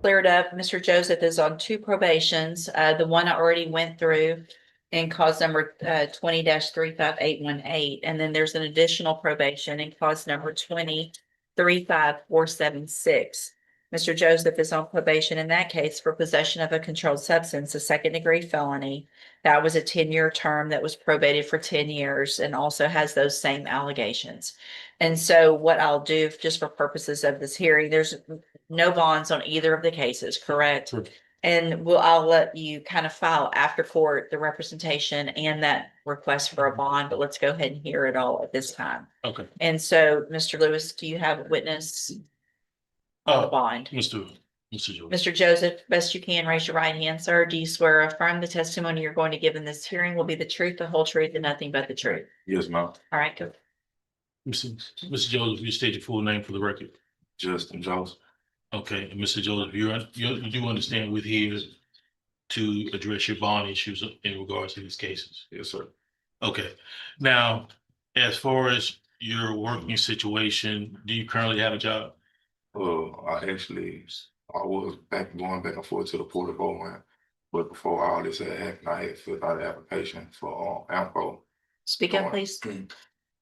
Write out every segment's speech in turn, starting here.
cleared up. Mr. Joseph is on two probations. The one I already went through in cause number 20-35818. And then there's an additional probation in cause number 20-35476. Mr. Joseph is on probation in that case for possession of a controlled substance, a second-degree felony. That was a 10-year term that was probated for 10 years and also has those same allegations. And so what I'll do, just for purposes of this hearing, there's no bonds on either of the cases, correct? Correct. And I'll let you kind of file after court the representation and that request for a bond, but let's go ahead and hear it all at this time. Okay. And so, Mr. Lewis, do you have a witness on the bond? Mr. Joseph. Mr. Joseph, best you can, raise your right hand, sir. Do you swear or affirm the testimony you're going to give in this hearing will be the truth, the whole truth, and nothing but the truth? Yes, ma'am. All right, go. Mr. Joseph, you state your full name for the record. Justin Joseph. Okay, and Mr. Joseph, you do understand we're here to address your bond issues in regards to these cases? Yes, sir. Okay, now, as far as your working situation, do you currently have a job? I was going back and forth to the Port of Beaumont, but before all this had happened, I had filled out an application for AMCO. Speak up, please.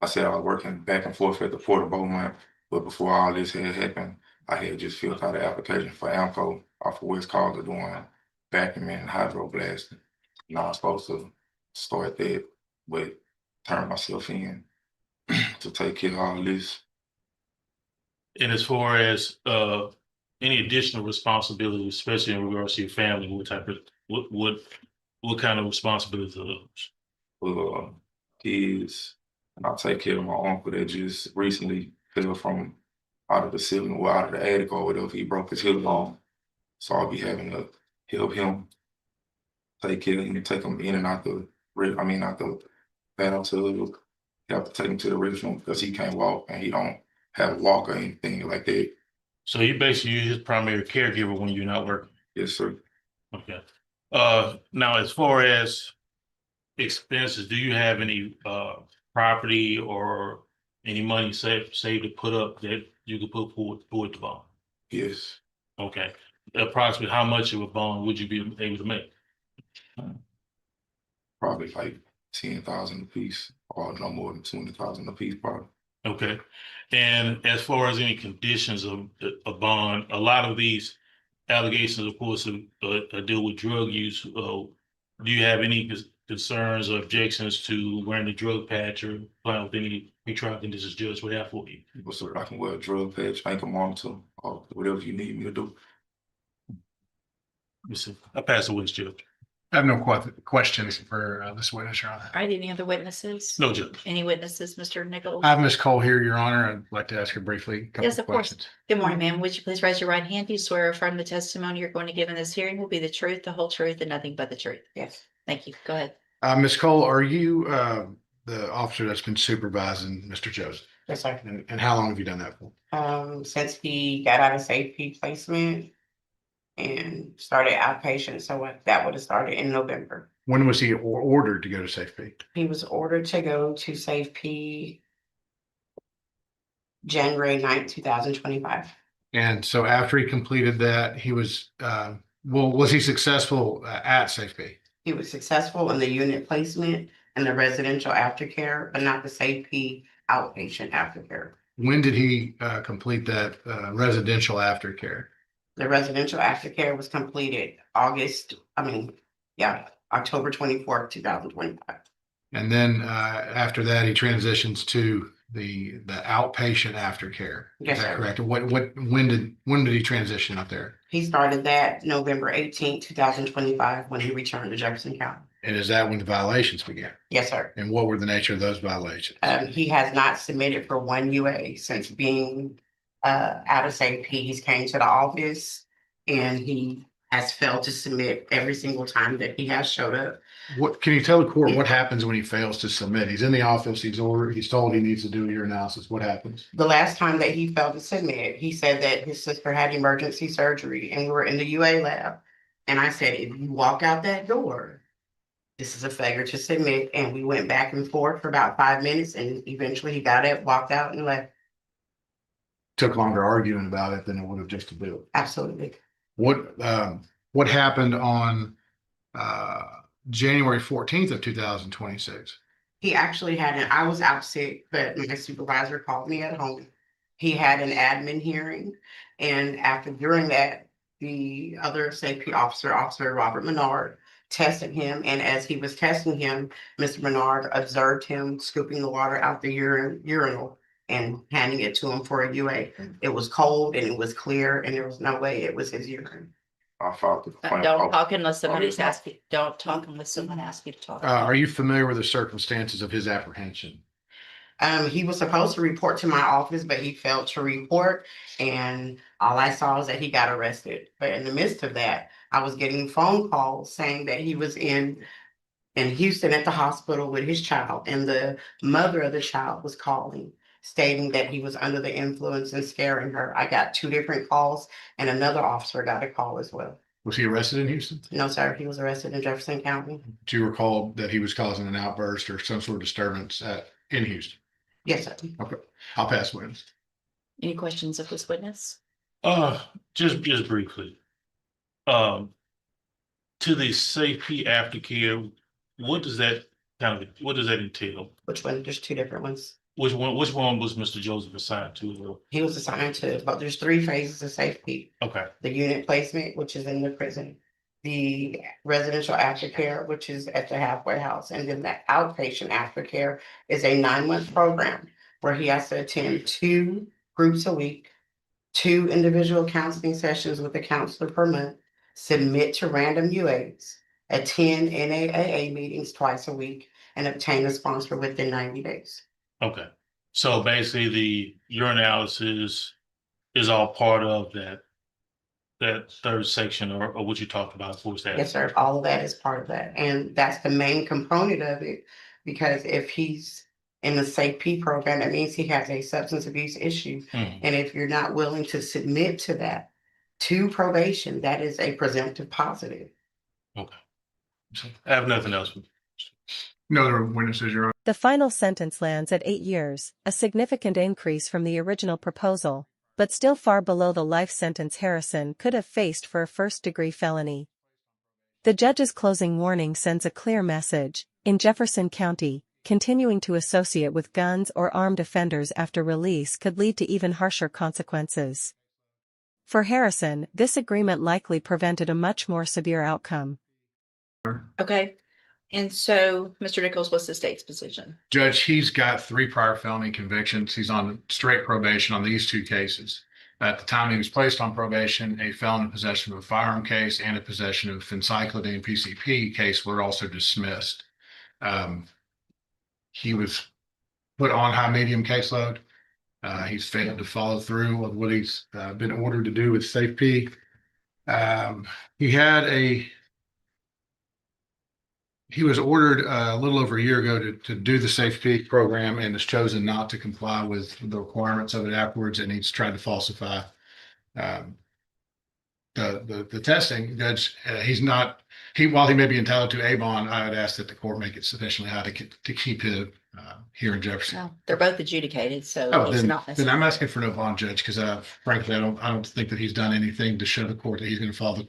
I said I was working back and forth at the Port of Beaumont, but before all this had happened, I had just filled out an application for AMCO off of West Calder doing vacuuming and hydroblasting. Now I'm supposed to start that, but turn myself in to take care of all this. And as far as any additional responsibilities, especially in regards to your family, what kind of responsibilities are those? Kids, and I take care of my uncle that just recently fell from out of the ceiling or out of the attic or whatever. He broke his hip bone, so I'll be having to help him, take care of him, take him in and out the bathtub. Have to take him to the restroom because he can't walk and he don't have a walk or anything like that. So you basically his primary caregiver when you're not working? Yes, sir. Okay. Now as far as expenses, do you have any property or any money saved to put up that you could put forward the bond? Yes. Okay. Approximately how much of a bond would you be able to make? Probably like 10,000 a piece, or no more than 20,000 a piece, probably. Okay. And as far as any conditions of a bond, a lot of these allegations, of course, deal with drug use. Do you have any concerns or objections to wearing a drug patch or applying with any pretrial conditions judge would have for you? So I can wear a drug patch, ankle monitor, or whatever you need me to do. Listen, I pass the witness, Judge. I have no questions for this witness, Your Honor. All right, any other witnesses? No, Judge. Any witnesses, Mr. Nichols? I have Ms. Cole here, Your Honor. I'd like to ask her briefly a couple Yes, of of course. questions. Good morning, ma'am. Would you please raise your right hand? Do you swear or affirm the testimony you're going to give in this hearing will be the truth, the whole truth, and nothing but the truth? Yes. Thank you. Go ahead. Ms. Cole, are you the officer that's been supervising Mr. Joseph? Yes, sir. And how long have you done that for? Since he got out of safety placement and started outpatient, so that would have started in November. When was he ordered to go to safety? He was ordered to go to safety January 9th, 2025. And so after he completed that, he was, was he successful at safety? He was successful in the unit placement and the residential aftercare, but not the safety outpatient aftercare. When did he complete that residential aftercare? The residential aftercare was completed October 24th, 2025. And then after that, he transitions to the outpatient aftercare. Yes, Is that sir. correct? When did he transition up there? He started that November 18th, 2025, when he returned to Jefferson County. And is that when the violations began? Yes, sir. And what were the nature of those violations? He has not submitted for one UA since being out of safety. He's came to the office and he has failed to submit every single time that he has showed up. What can you tell the court what happens when he fails to submit? He's in the office, he's told he needs to do a urinalysis. What happens? The last time that he failed to submit, he said that his sister had emergency surgery and we were in the UA lab. And I said, if you walk out that door, this is a failure to submit. And we went back and forth for about 5 minutes and eventually he got it, walked out and left. Took longer arguing about it than it would have just to do it. Absolutely. What happened on January 14th of 2026? He actually I was out sick, but my supervisor called me at home. He had an admin hearing, and during that, the other safety officer, Officer Robert Menard, tested him, and as he was testing him, Mr. Menard observed him scooping the water out the urinal and handing it to him for a UA. It was cold and it was clear, and there was no way it was his urine. I filed the complaint. Don't talk unless somebody's asking, don't talk unless someone asks you to talk. Are you familiar with the circumstances of his apprehension? He was supposed to report to my office, but he failed to report. And all I saw was that he got arrested. But in the midst of that, I was getting phone calls saying that he was in Houston at the hospital with his child. And the mother of the child was calling, stating that he was under the influence and scaring her. I got 2 different calls, and another officer got a call as well. Was he arrested in Houston? No, sir, he was arrested in Jefferson County. Do you recall that he was causing an outburst or some sort of disturbance in Houston? Yes, sir. Okay, I'll pass witness. Any questions of this witness? Just briefly. To the safety aftercare, what does that entail? Which one? There's 2 different ones. Which one was Mr. Joseph assigned to? He was assigned to, but there's 3 phases of safety. Okay, The unit placement, which is in the prison, the residential aftercare, which is at the halfway house, and then the outpatient aftercare is a 9-month program where he has to attend 2 groups a week, 2 individual counseling sessions with a counselor per month, submit to random UAs, attend NAAA meetings twice a week, and obtain a sponsor within 90 days. okay. So basically the urinalysis is all part of that 3rd section or what you talked about for that. Yes, sir. All of that is part of that. And that's the main component of it. Because if he's in the SAFE program, that means he has a substance abuse issue. Mhm. And if you're not willing to submit to that, to probation, that is a presumptive positive. Okay. So I have nothing else. No other witnesses, Your Honor. The final sentence lands at 8 years, a significant increase from the original proposal, but still far below the life sentence Harrison could have faced for a first-degree felony. The judge's closing warning sends a clear message: in Jefferson County, continuing to associate with guns or armed offenders after release could lead to even harsher consequences. For Harrison, this agreement likely prevented a much more severe outcome. Okay. And so, Mr. Nichols, what's the state's position? Judge, he's got 3 prior felony convictions. He's on straight probation on these 2 cases. At the time he was placed on probation, a felon in possession of a firearm case and a possession of phencyclidine PCP case were also dismissed. He was put on high-medium caseload. He's failed to follow through with what he's been ordered to do with SAFE. He was ordered a little over a year ago to do the SAFE program and has chosen not to comply with the requirements of it afterwards, and he's tried to falsify the testing. Judge, while he may be entitled to a bond, I would ask that the court make it sufficiently high to keep him here in Jefferson. No, they're both adjudicated, so Oh, he's not then I'm asking for no bond, Judge, because frankly, I don't think that he's done anything to show the court that he's going to follow the